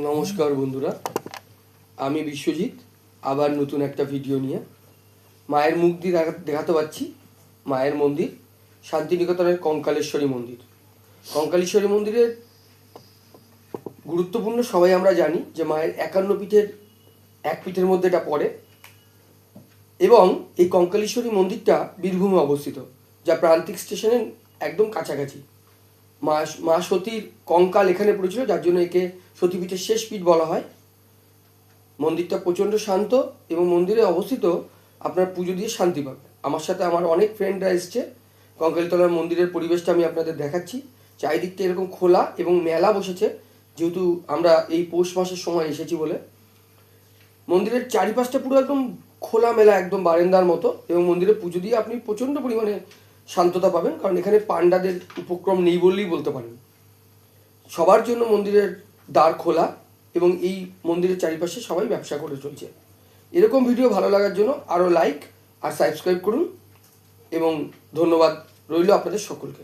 নমস্কার বন্ধুরা, আমি বিশ্বজিৎ আবার নতুন একটা ভিডিও নিয়ে মায়ের মুখ দিয়ে দেখাতে পাচ্ছি। মায়ের মন্দির শান্তিনিকেতনের কঙ্কালেশ্বরী মন্দির। কঙ্কালেশ্বরী মন্দিরের গুরুত্বপূর্ণ সবাই আমরা জানি যে মায়ের 51 পীঠের এক পীঠের মধ্যে এটা পড়ে এবং এই কঙ্কালেশ্বরী মন্দিরটা বীরভূমে অবস্থিত, যা প্রান্তিক স্টেশনের একদম কাছাকাছি। মা সতীর কঙ্কাল এখানে পড়েছিল, যার জন্য একে সতীপীঠের শেষ পীঠ বলা হয়। মন্দিরটা প্রচণ্ড শান্ত এবং মন্দিরে অবস্থিত আপনার পুজো দিয়ে শান্তি পাবে। আমার সাথে আমার অনেক ফ্রেন্ডরা এসছে। কঙ্কালীতলার মন্দিরের পরিবেশটা আমি আপনাদের দেখাচ্ছি। চারিদিকটা এরকম খোলা এবং মেলা বসেছে, যেহেতু আমরা এই পৌষ মাসের সময় এসেছি বলে। মন্দিরের চারিপাশটা পুরো একদম খোলা মেলা, একদম বারান্দার মতো, এবং মন্দিরে পুজো দিয়ে আপনি প্রচণ্ড পরিমাণে শান্ততা পাবেন, কারণ এখানে পাণ্ডাদের উপক্রম নেই বললেই বলতে পারেন। সবার জন্য মন্দিরের দ্বার খোলা এবং এই মন্দিরের চারিপাশে সবাই ব্যবসা করে চলছে। এরকম ভিডিও ভালো লাগার জন্য আরও লাইক আর সাবস্ক্রাইব করুন এবং ধন্যবাদ রইল আপনাদের সকলকে।